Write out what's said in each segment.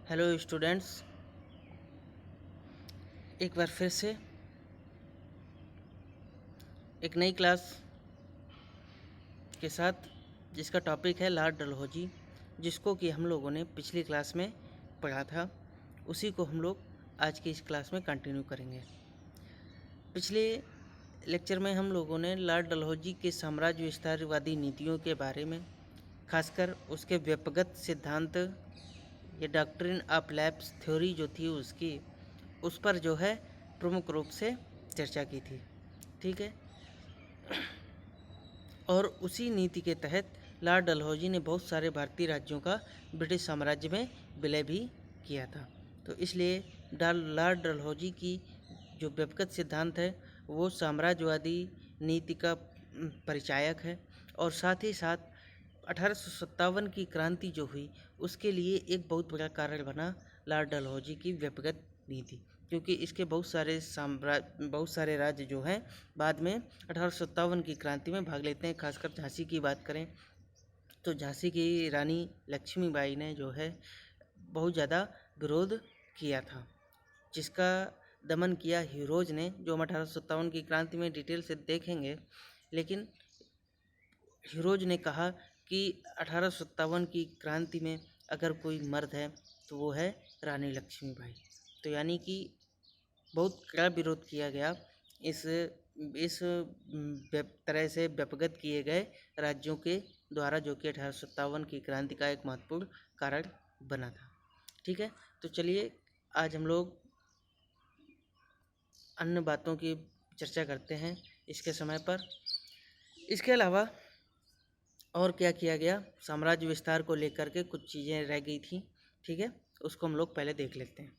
Hello students, एक बार फिर से एक नई क्लास के साथ जिसका टॉपिक है लॉर्ड डलहौजी, जिसको कि हम लोगों ने पिछली क्लास में पढ़ा था, उसी को हम लोग आज की इस क्लास में कंटिन्यू करेंगे। पिछले लेक्चर में हम लोगों ने लॉर्ड डलहौजी के साम्राज्य विस्तारवादी नीतियों के बारे में, खासकर उसके व्यक्तिगत सिद्धांत या डॉक्ट्रिन ऑफ लैप्स थ्योरी जो थी उसकी, उस पर जो है प्रमुख रूप से चर्चा की थी। ठीक है, और उसी नीति के तहत लॉर्ड डलहौजी ने बहुत सारे भारतीय राज्यों का ब्रिटिश साम्राज्य में विलय भी किया था। तो इसलिए लॉर्ड डलहौजी की जो व्यक्तिगत सिद्धांत है वो साम्राज्यवादी नीति का परिचायक है, और साथ ही साथ 1857 की क्रांति जो हुई उसके लिए एक बहुत बड़ा कारण बना लॉर्ड डलहौजी की व्यक्तिगत नीति, क्योंकि इसके बहुत सारे राज्य जो हैं बाद में 1857 की क्रांति में भाग लेते हैं। खासकर झांसी की बात करें तो झांसी की रानी लक्ष्मीबाई ने जो है बहुत ज़्यादा विरोध किया था, जिसका दमन किया हीरोज ने, जो हम 1857 की क्रांति में डिटेल से देखेंगे। लेकिन हीरोज ने कहा कि 1857 की क्रांति में अगर कोई मर्द है तो वो है रानी लक्ष्मीबाई। तो यानी कि बहुत कड़ा विरोध किया गया इस तरह से व्यक्तिगत किए गए राज्यों के द्वारा, जो कि 1857 की क्रांति का एक महत्वपूर्ण कारण बना था। ठीक है, तो चलिए आज हम लोग अन्य बातों की चर्चा करते हैं इसके समय पर। इसके अलावा और क्या किया गया, साम्राज्य विस्तार को लेकर के कुछ चीज़ें रह गई थी। ठीक है, उसको हम लोग पहले देख लेते हैं।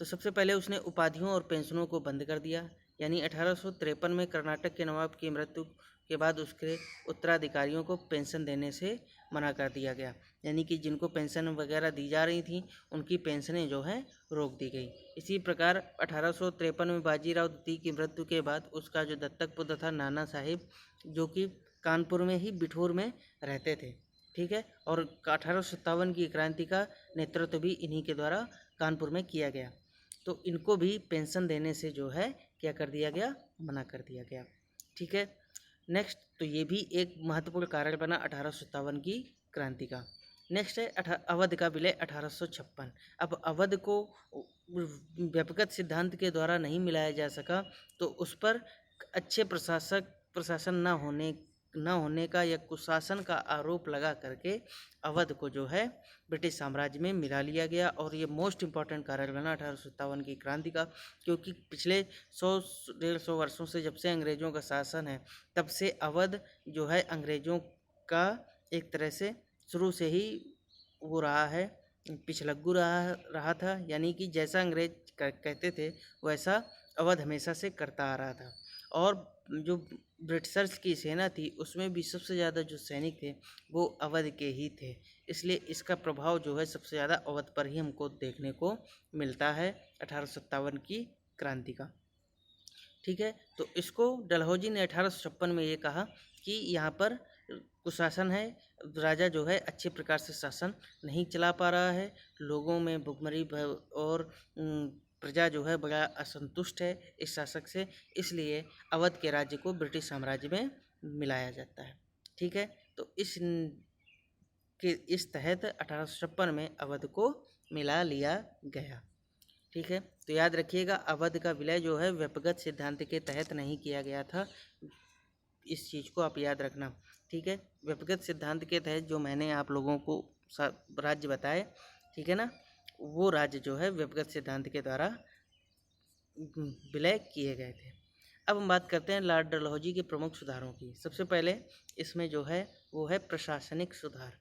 तो सबसे पहले उसने उपाधियों और पेंशनों को बंद कर दिया, यानी 1853 में कर्नाटक के नवाब की मृत्यु के बाद उसके उत्तराधिकारियों को पेंशन देने से मना कर दिया गया, यानी कि जिनको पेंशन वगैरह दी जा रही थी उनकी पेंशनें जो हैं रोक दी गई। इसी प्रकार 1853 में बाजीराव द्वितीय की मृत्यु के बाद उसका जो दत्तक पुत्र था नाना साहिब, जो कि कानपुर में ही बिठूर में रहते थे। ठीक है, और 1857 की क्रांति का नेतृत्व भी इन्हीं के द्वारा कानपुर में किया गया। तो इनको भी पेंशन देने से जो है क्या कर दिया गया, मना कर दिया गया। ठीक है, नेक्स्ट, तो ये भी एक महत्वपूर्ण कारण बना 1857 की क्रांति का। नेक्स्ट है अवध का विलय 1856। अब अवध को व्यक्तिगत सिद्धांत के द्वारा नहीं मिलाया जा सका, तो उस पर अच्छे प्रशासन न होने का या कुशासन का आरोप लगा करके अवध को जो है ब्रिटिश साम्राज्य में मिला लिया गया, और ये मोस्ट इम्पॉर्टेंट कारण बना 1857 की क्रांति का, क्योंकि पिछले 100-150 वर्षों से, जब से अंग्रेज़ों का शासन है, तब से अवध जो है अंग्रेज़ों का एक तरह से शुरू से ही वो रहा है, पिछलग्गू रहा था। यानी कि जैसा अंग्रेज कहते थे वैसा अवध हमेशा से करता आ रहा था। और जो ब्रिटिशर्स की सेना थी उसमें भी सबसे ज़्यादा जो सैनिक थे वो अवध के ही थे, इसलिए इसका प्रभाव जो है सबसे ज़्यादा अवध पर ही हमको देखने को मिलता है 1857 की क्रांति का। ठीक है, तो इसको डलहौजी ने 1856 में ये कहा कि यहाँ पर कुशासन है, राजा जो है अच्छे प्रकार से शासन नहीं चला पा रहा है, लोगों में भुखमरी और प्रजा जो है बड़ा असंतुष्ट है इस शासक से, इसलिए अवध के राज्य को ब्रिटिश साम्राज्य में मिलाया जाता है। ठीक है, तो इस तहत 1856 में अवध को मिला लिया गया। ठीक है, तो याद रखिएगा अवध का विलय जो है व्यक्तिगत सिद्धांत के तहत नहीं किया गया था, इस चीज़ को आप याद रखना। ठीक है, व्यक्तिगत सिद्धांत के तहत जो मैंने आप लोगों को राज्य बताए, ठीक है ना, वो राज्य जो है व्यक्तिगत सिद्धांत के द्वारा विलय किए गए थे। अब हम बात करते हैं लॉर्ड डलहौजी के प्रमुख सुधारों की। सबसे पहले इसमें जो है वो है प्रशासनिक सुधार।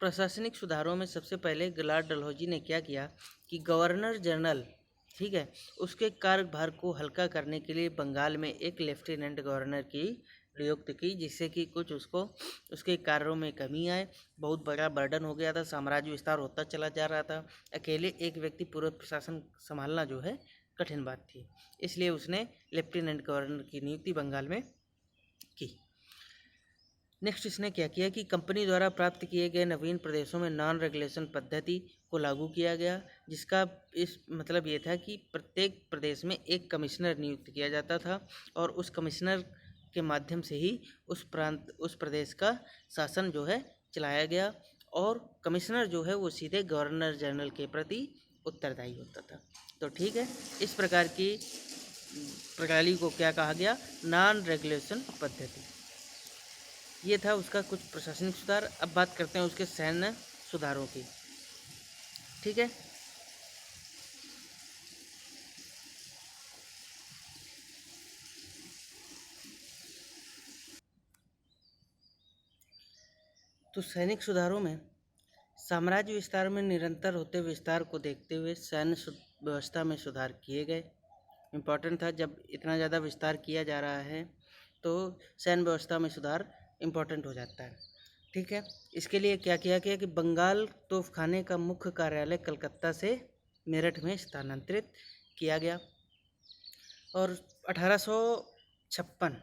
प्रशासनिक सुधारों में सबसे पहले लॉर्ड डलहौजी ने क्या किया कि गवर्नर जनरल, ठीक है, उसके कार्यभार को हल्का करने के लिए बंगाल में एक लेफ्टिनेंट गवर्नर की नियुक्ति की, जिससे कि कुछ उसके कार्यों में कमी आए। बहुत बड़ा बर्डन हो गया था, साम्राज्य विस्तार होता चला जा रहा था, अकेले एक व्यक्ति पूरा प्रशासन संभालना जो है कठिन बात थी, इसलिए उसने लेफ्टिनेंट गवर्नर की नियुक्ति बंगाल में की। नेक्स्ट इसने क्या किया कि कंपनी द्वारा प्राप्त किए गए नवीन प्रदेशों में नॉन रेगुलेशन पद्धति को लागू किया गया, जिसका इस मतलब ये था कि प्रत्येक प्रदेश में एक कमिश्नर नियुक्त किया जाता था और उस कमिश्नर के माध्यम से ही उस प्रदेश का शासन जो है चलाया गया और कमिश्नर जो है वो सीधे गवर्नर जनरल के प्रति उत्तरदायी होता था। तो ठीक है, इस प्रकार की प्रणाली को क्या कहा गया? नॉन रेगुलेशन पद्धति। ये था उसका कुछ प्रशासनिक सुधार। अब बात करते हैं उसके सैन्य सुधारों की। ठीक है, तो सैनिक सुधारों में साम्राज्य विस्तार में निरंतर होते विस्तार को देखते हुए सैन्य व्यवस्था में सुधार किए गए। इम्पॉर्टेंट था, जब इतना ज़्यादा विस्तार किया जा रहा है तो सैन्य व्यवस्था में सुधार इम्पॉर्टेंट हो जाता है। ठीक है, इसके लिए क्या किया गया कि बंगाल तोपखाने का मुख्य कार्यालय कलकत्ता से मेरठ में स्थानांतरित किया गया और 1856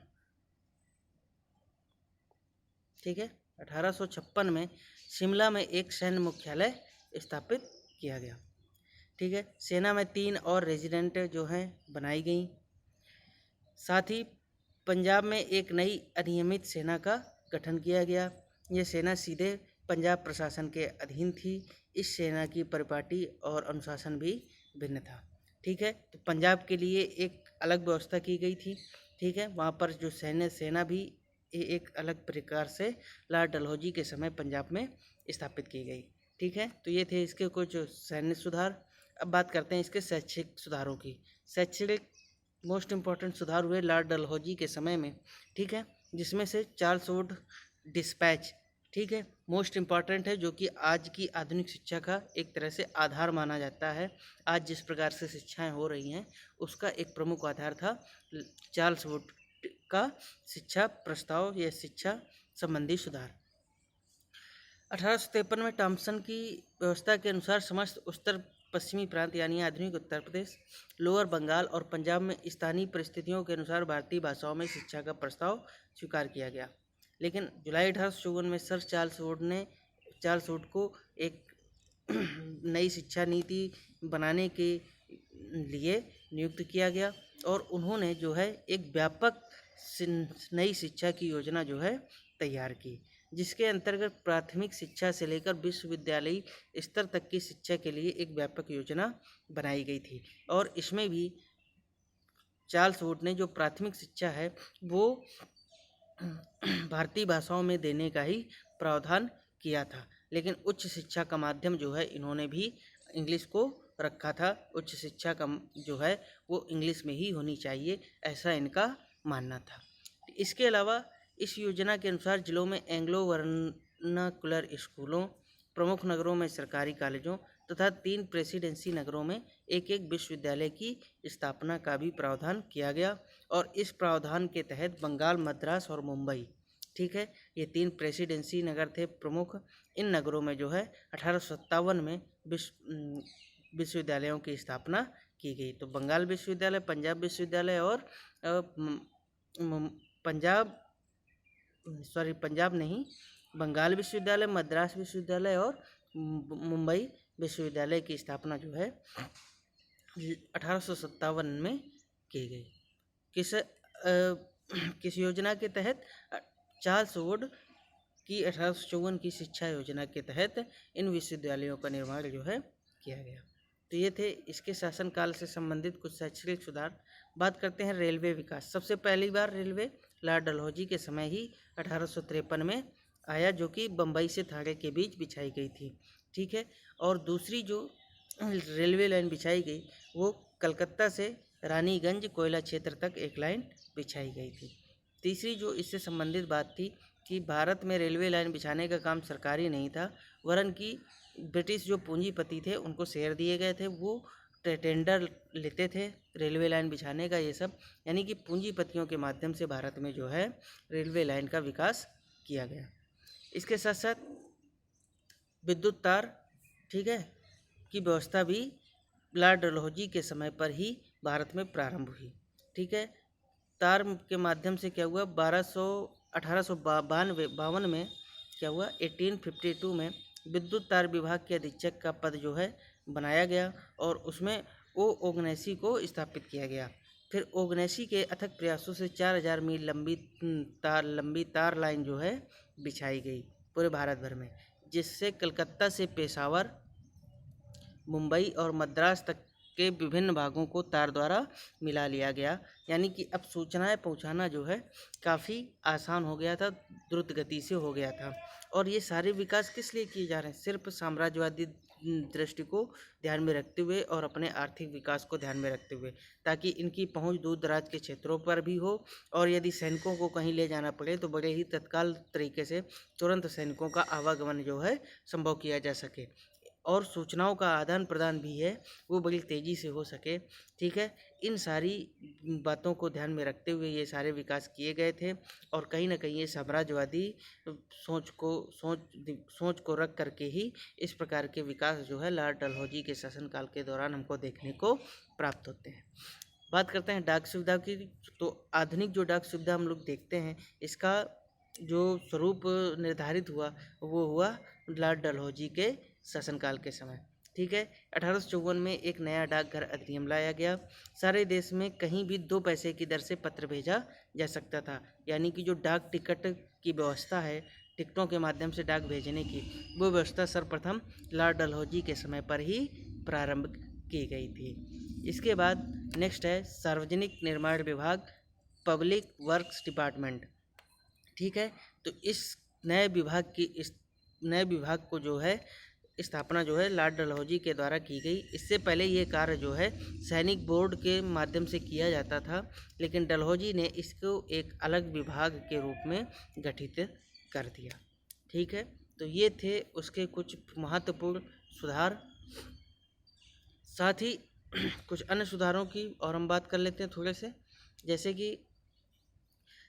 ठीक है 1856 में शिमला में एक सैन्य मुख्यालय स्थापित किया गया। ठीक है, सेना में 3 और रेजिडेंट जो हैं बनाई गई। साथ ही पंजाब में एक नई अनियमित सेना का गठन किया गया। यह सेना सीधे पंजाब प्रशासन के अधीन थी। इस सेना की परिपाटी और अनुशासन भी भिन्न था। ठीक है, तो पंजाब के लिए एक अलग व्यवस्था की गई थी। ठीक है, वहाँ पर जो सैन्य सेना भी एक अलग प्रकार से लॉर्ड डलहौजी के समय पंजाब में स्थापित की गई। ठीक है, तो ये थे इसके कुछ सैन्य सुधार। अब बात करते हैं इसके शैक्षिक सुधारों की। शैक्षणिक मोस्ट इम्पॉर्टेंट सुधार हुए लॉर्ड डलहौजी के समय में। ठीक है, जिसमें से चार्ल्स वुड डिस्पैच ठीक है मोस्ट इम्पॉर्टेंट है, जो कि आज की आधुनिक शिक्षा का एक तरह से आधार माना जाता है। आज जिस प्रकार से शिक्षाएं हो रही हैं उसका एक प्रमुख आधार था चार्ल्स वुड का शिक्षा प्रस्ताव या शिक्षा संबंधी सुधार। 1853 में टॉमसन की व्यवस्था के अनुसार समस्त उत्तर पश्चिमी प्रांत यानी आधुनिक उत्तर प्रदेश, लोअर बंगाल और पंजाब में स्थानीय परिस्थितियों के अनुसार भारतीय भाषाओं में शिक्षा का प्रस्ताव स्वीकार किया गया। लेकिन जुलाई 1854 में सर चार्ल्स वुड को एक नई शिक्षा नीति बनाने के लिए नियुक्त किया गया और उन्होंने जो है एक व्यापक नई शिक्षा की योजना जो है तैयार की, जिसके अंतर्गत प्राथमिक शिक्षा से लेकर विश्वविद्यालयी स्तर तक की शिक्षा के लिए एक व्यापक योजना बनाई गई थी। और इसमें भी चार्ल्स वुड ने जो प्राथमिक शिक्षा है वो भारतीय भाषाओं में देने का ही प्रावधान किया था, लेकिन उच्च शिक्षा का माध्यम जो है इन्होंने भी इंग्लिश को रखा था। उच्च शिक्षा का जो है वो इंग्लिश में ही होनी चाहिए, ऐसा इनका मानना था। इसके अलावा इस योजना के अनुसार जिलों में एंग्लो वर्नाकुलर स्कूलों, प्रमुख नगरों में सरकारी कॉलेजों तथा 3 प्रेसिडेंसी नगरों में एक एक विश्वविद्यालय की स्थापना का भी प्रावधान किया गया। और इस प्रावधान के तहत बंगाल, मद्रास और मुंबई ठीक है ये 3 प्रेसिडेंसी नगर थे प्रमुख। इन नगरों में जो है 1857 में विश्वविद्यालयों की स्थापना की गई। तो बंगाल विश्वविद्यालय, पंजाब विश्वविद्यालय और पंजाब नहीं, बंगाल विश्वविद्यालय, मद्रास विश्वविद्यालय और मुंबई विश्वविद्यालय की स्थापना जो है 1857 में की गई। किस योजना के तहत? चार्ल्स वुड की 1854 की शिक्षा योजना के तहत इन विश्वविद्यालयों का निर्माण जो है किया गया। तो ये थे इसके शासनकाल से संबंधित कुछ शैक्षणिक सुधार। बात करते हैं रेलवे विकास। सबसे पहली बार रेलवे लॉर्ड डलहौजी के समय ही 1853 में आया, जो कि बम्बई से थाने के बीच बिछाई गई थी। ठीक है, और दूसरी जो रेलवे लाइन बिछाई गई वो कलकत्ता से रानीगंज कोयला क्षेत्र तक एक लाइन बिछाई गई थी। तीसरी जो इससे संबंधित बात थी कि भारत में रेलवे लाइन बिछाने का काम सरकारी नहीं था, वरन कि ब्रिटिश जो पूंजीपति थे उनको शेयर दिए गए थे, वो टेंडर लेते थे रेलवे लाइन बिछाने का। ये सब यानी कि पूंजीपतियों के माध्यम से भारत में जो है रेलवे लाइन का विकास किया गया। इसके साथ साथ विद्युत तार ठीक है की व्यवस्था भी लॉर्ड डलहौजी के समय पर ही भारत में प्रारंभ हुई। ठीक है, तार के माध्यम से क्या हुआ, 1852 में क्या हुआ, 1852 में विद्युत तार विभाग के अधीक्षक का पद जो है बनाया गया और उसमें ओ ओगनेसी को स्थापित किया गया। फिर ओगनेसी के अथक प्रयासों से 4000 मील लंबी तार लाइन जो है बिछाई गई पूरे भारत भर में, जिससे कलकत्ता से पेशावर, मुंबई और मद्रास तक के विभिन्न भागों को तार द्वारा मिला लिया गया। यानी कि अब सूचनाएं पहुंचाना जो है काफ़ी आसान हो गया था, द्रुत गति से हो गया था। और ये सारे विकास किस लिए किए जा रहे हैं? सिर्फ साम्राज्यवादी दृष्टि को ध्यान में रखते हुए और अपने आर्थिक विकास को ध्यान में रखते हुए, ताकि इनकी पहुंच दूर दराज के क्षेत्रों पर भी हो और यदि सैनिकों को कहीं ले जाना पड़े तो बड़े ही तत्काल तरीके से तुरंत सैनिकों का आवागमन जो है संभव किया जा सके और सूचनाओं का आदान प्रदान भी है वो बड़ी तेज़ी से हो सके। ठीक है, इन सारी बातों को ध्यान में रखते हुए ये सारे विकास किए गए थे और कहीं ना कहीं ये साम्राज्यवादी सोच को रख करके ही इस प्रकार के विकास जो है लॉर्ड डलहौजी के शासनकाल के दौरान हमको देखने को प्राप्त होते हैं। बात करते हैं डाक सुविधा की। तो आधुनिक जो डाक सुविधा हम लोग देखते हैं, इसका जो स्वरूप निर्धारित हुआ वो हुआ लॉर्ड डलहौजी के शासनकाल के समय। ठीक है, 1854 में एक नया डाकघर अधिनियम लाया गया। सारे देश में कहीं भी 2 पैसे की दर से पत्र भेजा जा सकता था। यानी कि जो डाक टिकट की व्यवस्था है, टिकटों के माध्यम से डाक भेजने की, वो व्यवस्था सर्वप्रथम लॉर्ड डलहौजी के समय पर ही प्रारंभ की गई थी। इसके बाद नेक्स्ट है सार्वजनिक निर्माण विभाग, पब्लिक वर्क्स डिपार्टमेंट। ठीक है, तो इस नए विभाग को जो है स्थापना जो है लॉर्ड डलहौजी के द्वारा की गई। इससे पहले ये कार्य जो है सैनिक बोर्ड के माध्यम से किया जाता था, लेकिन डलहौजी ने इसको एक अलग विभाग के रूप में गठित कर दिया। ठीक है, तो ये थे उसके कुछ महत्वपूर्ण सुधार। साथ ही कुछ अन्य सुधारों की और हम बात कर लेते हैं थोड़े से, जैसे कि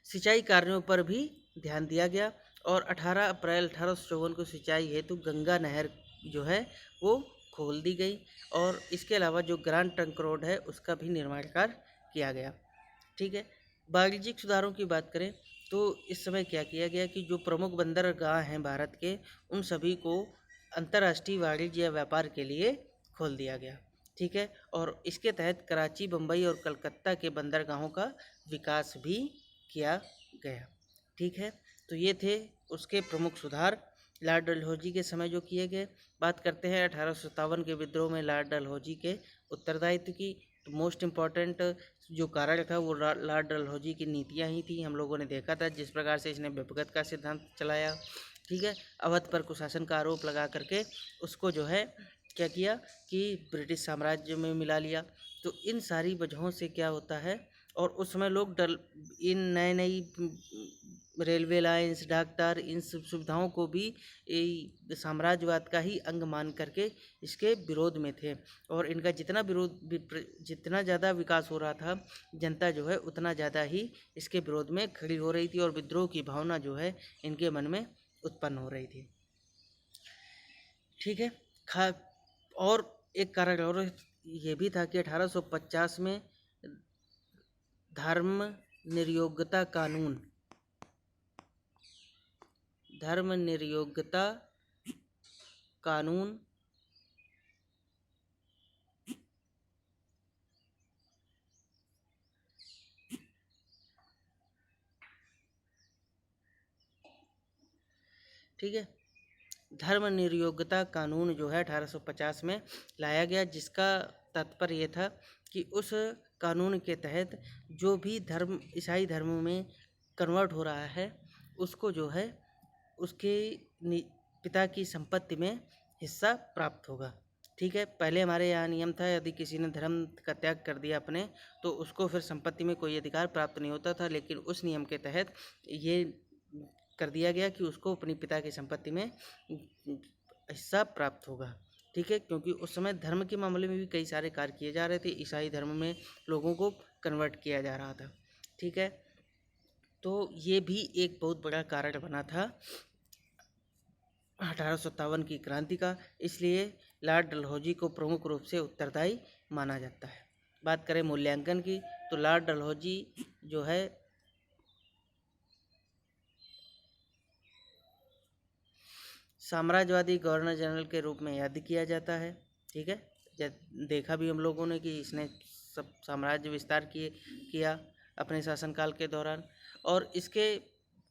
सिंचाई कार्यों पर भी ध्यान दिया गया और 18 अप्रैल 1854 को सिंचाई हेतु गंगा नहर जो है वो खोल दी गई और इसके अलावा जो ग्रैंड ट्रंक रोड है उसका भी निर्माण कार्य किया गया। ठीक है, वाणिज्यिक सुधारों की बात करें तो इस समय क्या किया गया कि जो प्रमुख बंदरगाह हैं भारत के, उन सभी को अंतर्राष्ट्रीय वाणिज्य या व्यापार के लिए खोल दिया गया। ठीक है, और इसके तहत कराची, बम्बई और कलकत्ता के बंदरगाहों का विकास भी किया गया। ठीक है, तो ये थे उसके प्रमुख सुधार लॉर्ड डलहौजी के समय जो किए गए। बात करते हैं 1857 के विद्रोह में लॉर्ड डलहौजी के उत्तरदायित्व की। तो मोस्ट इम्पॉर्टेंट जो कारण था वो लॉर्ड डलहौजी की नीतियाँ ही थी। हम लोगों ने देखा था जिस प्रकार से इसने विभगत का सिद्धांत चलाया। ठीक है, अवध पर कुशासन का आरोप लगा करके उसको जो है क्या किया कि ब्रिटिश साम्राज्य में मिला लिया। तो इन सारी वजहों से क्या होता है, और उस समय लोग इन नई रेलवे लाइंस, डाकतार, इन सब सुविधाओं को भी साम्राज्यवाद का ही अंग मान करके इसके विरोध में थे और इनका जितना ज़्यादा विकास हो रहा था, जनता जो है उतना ज़्यादा ही इसके विरोध में खड़ी हो रही थी और विद्रोह की भावना जो है इनके मन में उत्पन्न हो रही थी। ठीक है, और एक कारण और ये भी था कि 1850 में धर्मनिरपेक्षता कानून ठीक है, धर्मनिरपेक्षता कानून जो है 1850 में लाया गया, जिसका तात्पर्य ये था कि उस कानून के तहत जो भी धर्म ईसाई धर्म में कन्वर्ट हो रहा है उसको जो है उसके पिता की संपत्ति में हिस्सा प्राप्त होगा। ठीक है, पहले हमारे यहाँ नियम था यदि किसी ने धर्म का त्याग कर दिया अपने, तो उसको फिर संपत्ति में कोई अधिकार प्राप्त नहीं होता था, लेकिन उस नियम के तहत ये कर दिया गया कि उसको अपनी पिता की संपत्ति में हिस्सा प्राप्त होगा। ठीक है, क्योंकि उस समय धर्म के मामले में भी कई सारे कार्य किए जा रहे थे, ईसाई धर्म में लोगों को कन्वर्ट किया जा रहा था। ठीक है, तो ये भी एक बहुत बड़ा कारण बना था 1857 की क्रांति का, इसलिए लॉर्ड डलहौजी को प्रमुख रूप से उत्तरदायी माना जाता है। बात करें मूल्यांकन की, तो लॉर्ड डलहौजी जो है साम्राज्यवादी गवर्नर जनरल के रूप में याद किया जाता है। ठीक है, देखा भी हम लोगों ने कि इसने सब साम्राज्य विस्तार किया अपने शासनकाल के दौरान। और इसके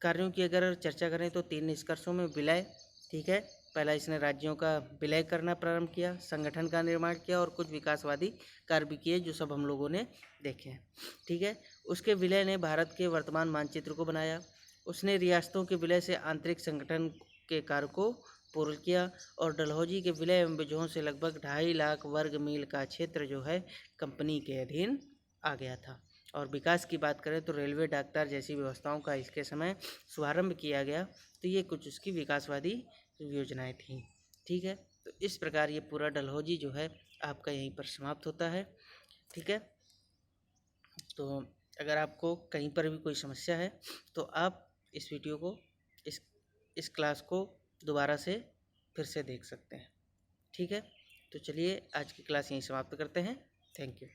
कार्यों की अगर चर्चा करें तो 3 निष्कर्षों में विलय। ठीक है, पहला इसने राज्यों का विलय करना प्रारंभ किया, संगठन का निर्माण किया और कुछ विकासवादी कार्य भी किए, जो सब हम लोगों ने देखे हैं। ठीक है, उसके विलय ने भारत के वर्तमान मानचित्र को बनाया। उसने रियासतों के विलय से आंतरिक संगठन के कार्य को पूर्ण किया और डलहौजी के विलय एवं विद्रोह से लगभग 2.5 लाख वर्ग मील का क्षेत्र जो है कंपनी के अधीन आ गया था। और विकास की बात करें तो रेलवे, डाकतार जैसी व्यवस्थाओं का इसके समय शुभारंभ किया गया। तो ये कुछ उसकी विकासवादी योजनाएं थीं। ठीक है, तो इस प्रकार ये पूरा डलहौजी जो है आपका यहीं पर समाप्त होता है। ठीक है, तो अगर आपको कहीं पर भी कोई समस्या है तो आप इस वीडियो को, इस क्लास को दोबारा से फिर से देख सकते हैं। ठीक है, तो चलिए आज की क्लास यहीं समाप्त करते हैं। Thank you.